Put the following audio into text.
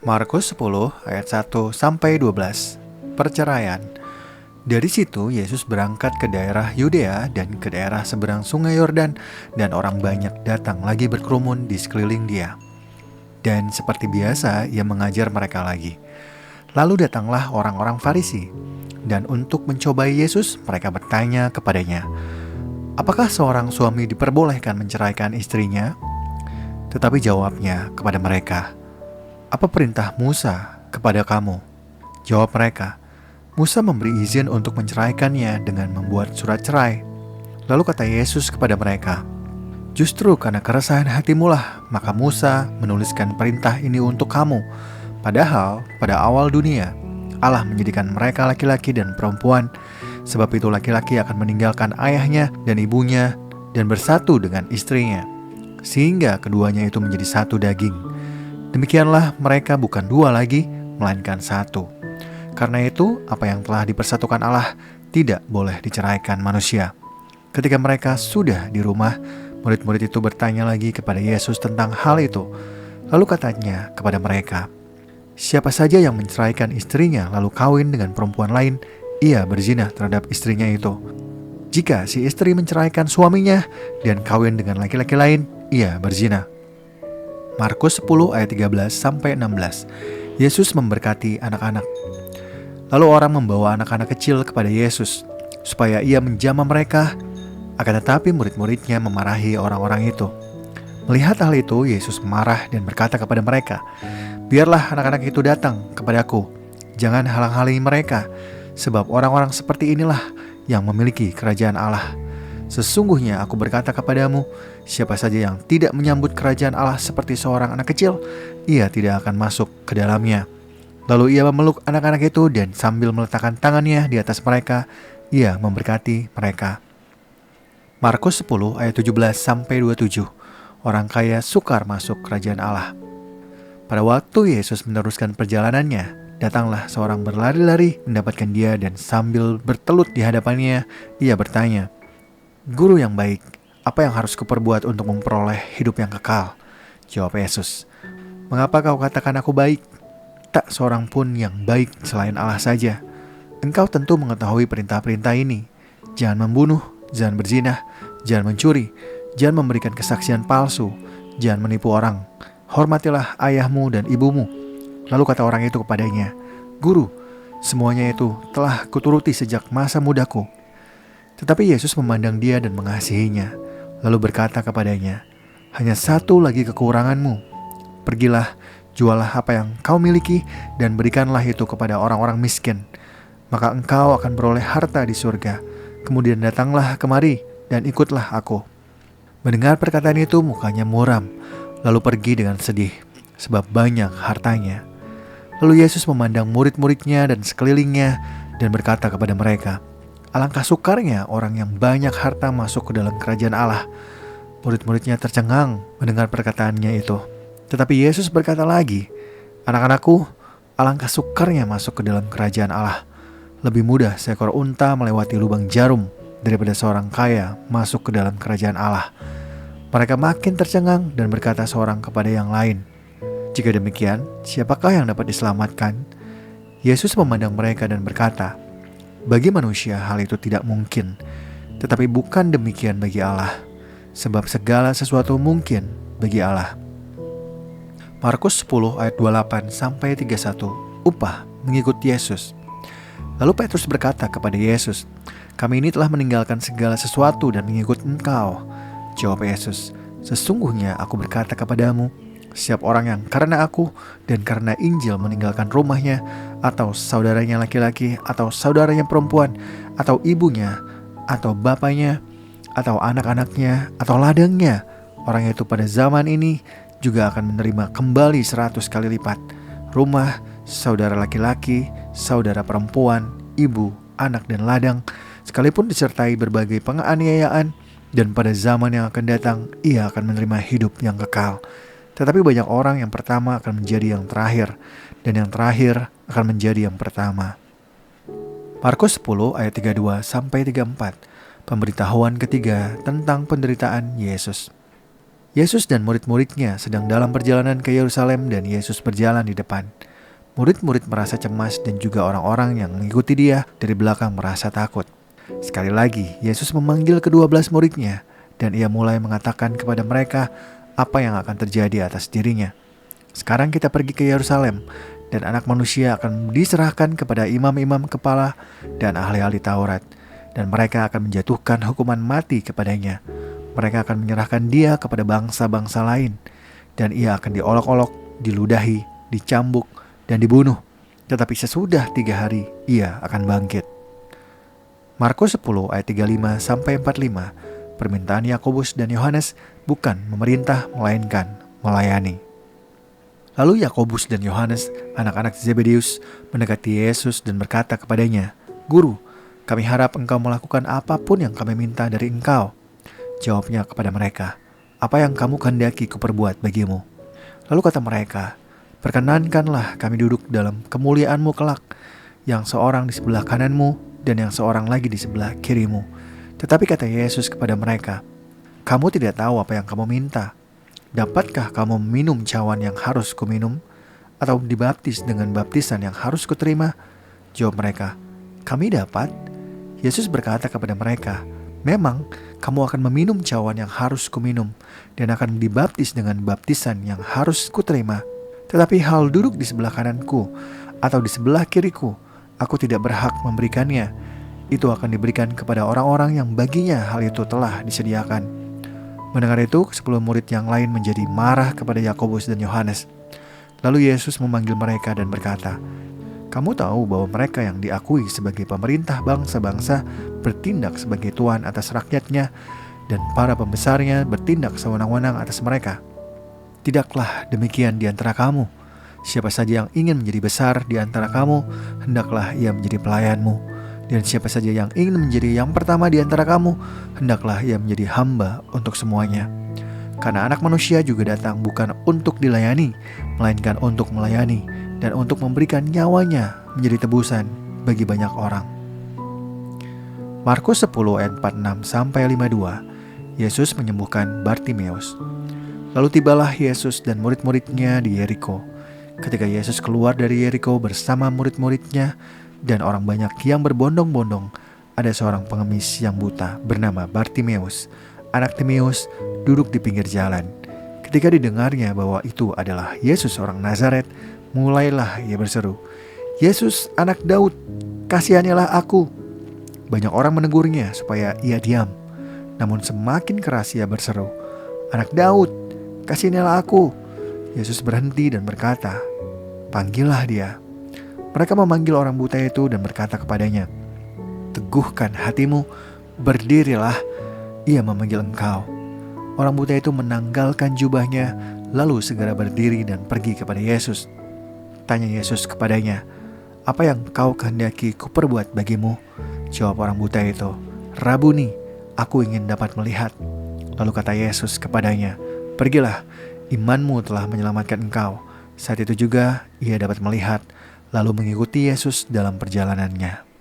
Markus 10 ayat 1 sampai 12. Perceraian. Dari situ Yesus berangkat ke daerah Yudea dan ke daerah seberang Sungai Yordan, dan orang banyak datang lagi berkerumun di sekeliling dia. Dan seperti biasa ia mengajar mereka lagi. Lalu datanglah orang-orang Farisi, dan untuk mencobai Yesus mereka bertanya kepadanya, "Apakah seorang suami diperbolehkan menceraikan istrinya?" Tetapi jawabnya kepada mereka, "Apa perintah Musa kepada kamu?" Jawab mereka, "Musa memberi izin untuk menceraikannya dengan membuat surat cerai." Lalu kata Yesus kepada mereka, "Justru karena keresahan hatimulah, maka Musa menuliskan perintah ini untuk kamu. Padahal pada awal dunia, Allah menjadikan mereka laki-laki dan perempuan. Sebab itu laki-laki akan meninggalkan ayahnya dan ibunya dan bersatu dengan istrinya, sehingga keduanya itu menjadi satu daging. Demikianlah mereka bukan dua lagi, melainkan satu. Karena itu, apa yang telah dipersatukan Allah tidak boleh diceraikan manusia." Ketika mereka sudah di rumah, murid-murid itu bertanya lagi kepada Yesus tentang hal itu. Lalu katanya kepada mereka, "Siapa saja yang menceraikan istrinya lalu kawin dengan perempuan lain, ia berzina terhadap istrinya itu. Jika si istri menceraikan suaminya dan kawin dengan laki-laki lain, ia berzina." Markus 10 ayat 13 sampai 16. Yesus memberkati anak-anak. Lalu orang membawa anak-anak kecil kepada Yesus supaya ia menjamah mereka. Akan tetapi murid-muridnya memarahi orang-orang itu. Melihat hal itu, Yesus marah dan berkata kepada mereka, "Biarlah anak-anak itu datang kepadaku. Jangan halang-halangi mereka, sebab orang-orang seperti inilah yang memiliki kerajaan Allah. Sesungguhnya aku berkata kepadamu, siapa saja yang tidak menyambut kerajaan Allah seperti seorang anak kecil, ia tidak akan masuk ke dalamnya." Lalu ia memeluk anak-anak itu dan sambil meletakkan tangannya di atas mereka, ia memberkati mereka. Markus 10 ayat 17 sampai 27. Orang kaya sukar masuk kerajaan Allah. Pada waktu Yesus meneruskan perjalanannya, datanglah seorang berlari-lari mendapatkan dia dan sambil bertelut di hadapannya, ia bertanya, "Guru yang baik, apa yang harus kuperbuat untuk memperoleh hidup yang kekal?" Jawab Yesus, "Mengapa kau katakan aku baik? Tak seorang pun yang baik selain Allah saja. Engkau tentu mengetahui perintah-perintah ini. Jangan membunuh, jangan berzina, jangan mencuri, jangan memberikan kesaksian palsu, jangan menipu orang. Hormatilah ayahmu dan ibumu." Lalu kata orang itu kepadanya, "Guru, semuanya itu telah kuturuti sejak masa mudaku." Tetapi Yesus memandang dia dan mengasihinya, lalu berkata kepadanya, "Hanya satu lagi kekuranganmu. Pergilah, jualah apa yang kau miliki dan berikanlah itu kepada orang-orang miskin. Maka engkau akan beroleh harta di surga. Kemudian datanglah kemari dan ikutlah aku." Mendengar perkataan itu mukanya muram, lalu pergi dengan sedih, sebab banyak hartanya. Lalu Yesus memandang murid-muridnya dan sekelilingnya dan berkata kepada mereka, "Alangkah sukarnya orang yang banyak harta masuk ke dalam kerajaan Allah." Murid-muridnya tercengang mendengar perkataannya itu. Tetapi Yesus berkata lagi, "Anak-anakku, alangkah sukarnya masuk ke dalam kerajaan Allah. Lebih mudah seekor unta melewati lubang jarum daripada seorang kaya masuk ke dalam kerajaan Allah." Mereka makin tercengang dan berkata seorang kepada yang lain, "Jika demikian, siapakah yang dapat diselamatkan?" Yesus memandang mereka dan berkata, "Bagi manusia hal itu tidak mungkin, tetapi bukan demikian bagi Allah, sebab segala sesuatu mungkin bagi Allah." Markus 10 ayat 28 sampai 31. Upah mengikut Yesus. Lalu Petrus berkata kepada Yesus, "Kami ini telah meninggalkan segala sesuatu dan mengikut Engkau." Jawab Yesus, "Sesungguhnya aku berkata kepadamu, setiap orang yang karena aku dan karena Injil meninggalkan rumahnya, atau saudaranya laki-laki, atau saudaranya perempuan, atau ibunya, atau bapaknya, atau anak-anaknya, atau ladangnya, orang itu pada zaman ini juga akan menerima kembali 100 kali lipat rumah, saudara laki-laki, saudara perempuan, ibu, anak dan ladang, sekalipun disertai berbagai penganiayaan, dan pada zaman yang akan datang ia akan menerima hidup yang kekal. Tetapi banyak orang yang pertama akan menjadi yang terakhir, dan yang terakhir akan menjadi yang pertama." Markus 10 ayat 32 sampai 34. Pemberitahuan ketiga tentang penderitaan Yesus. Yesus dan murid-muridnya sedang dalam perjalanan ke Yerusalem dan Yesus berjalan di depan. Murid-murid merasa cemas dan juga orang-orang yang mengikuti dia dari belakang merasa takut. Sekali lagi, Yesus memanggil ke-12 muridnya dan ia mulai mengatakan kepada mereka apa yang akan terjadi atas dirinya. Sekarang kita pergi ke Yerusalem dan Anak Manusia akan diserahkan kepada imam-imam kepala dan ahli-ahli Taurat, dan mereka akan menjatuhkan hukuman mati kepadanya. Mereka akan menyerahkan dia kepada bangsa-bangsa lain, dan ia akan diolok-olok, diludahi, dicambuk, dan dibunuh. Tetapi sesudah 3 hari, ia akan bangkit. Markus 10 ayat 35-45, permintaan Yakobus dan Yohanes bukan memerintah melainkan melayani. Lalu Yakobus dan Yohanes, anak-anak Zebedeus, mendekati Yesus dan berkata kepadanya, "Guru, kami harap engkau melakukan apapun yang kami minta dari engkau." Jawabnya kepada mereka, "Apa yang kamu kehendaki kuperbuat bagimu?" Lalu kata mereka, "Perkenankanlah kami duduk dalam kemuliaan-Mu kelak, yang seorang di sebelah kananmu dan yang seorang lagi di sebelah kirimu." Tetapi kata Yesus kepada mereka, "Kamu tidak tahu apa yang kamu minta. Dapatkah kamu minum cawan yang harus kuminum, atau dibaptis dengan baptisan yang harus kuterima?" Jawab mereka, "Kami dapat." Yesus berkata kepada mereka, "Memang kamu akan meminum cawan yang harus kuminum, dan akan dibaptis dengan baptisan yang harus kuterima. Tetapi hal duduk di sebelah kananku atau di sebelah kiriku, aku tidak berhak memberikannya. Itu akan diberikan kepada orang-orang yang baginya hal itu telah disediakan." Mendengar itu, 10 murid yang lain menjadi marah kepada Yakobus dan Yohanes. Lalu Yesus memanggil mereka dan berkata, "Kamu tahu bahwa mereka yang diakui sebagai pemerintah bangsa-bangsa bertindak sebagai tuan atas rakyatnya, dan para pembesarnya bertindak sewenang-wenang atas mereka. Tidaklah demikian di antara kamu. Siapa saja yang ingin menjadi besar di antara kamu, hendaklah ia menjadi pelayanmu. Dan siapa saja yang ingin menjadi yang pertama di antara kamu, hendaklah ia menjadi hamba untuk semuanya. Karena Anak Manusia juga datang bukan untuk dilayani, melainkan untuk melayani, dan untuk memberikan nyawanya menjadi tebusan bagi banyak orang." Markus 10 ayat 46-52, Yesus menyembuhkan Bartimeus. Lalu tibalah Yesus dan murid-muridnya di Yeriko. Ketika Yesus keluar dari Yeriko bersama murid-muridnya dan orang banyak yang berbondong-bondong, ada seorang pengemis yang buta bernama Bartimeus, anak Timeus, duduk di pinggir jalan. Ketika didengarnya bahwa itu adalah Yesus orang Nazaret, mulailah ia berseru, "Yesus anak Daud, kasihanilah aku." Banyak orang menegurnya supaya ia diam, namun semakin keras ia berseru, "Anak Daud, kasihanilah aku." Yesus berhenti dan berkata, "Panggillah dia." Mereka memanggil orang buta itu dan berkata kepadanya, "Teguhkan hatimu, berdirilah, ia memanggil engkau." Orang buta itu menanggalkan jubahnya, lalu segera berdiri dan pergi kepada Yesus. Tanya Yesus kepadanya, "Apa yang kau kehendaki kuperbuat bagimu?" Jawab orang buta itu, "Rabuni, aku ingin dapat melihat." Lalu kata Yesus kepadanya, "Pergilah, imanmu telah menyelamatkan engkau." Saat itu juga ia dapat melihat, lalu mengikuti Yesus dalam perjalanannya.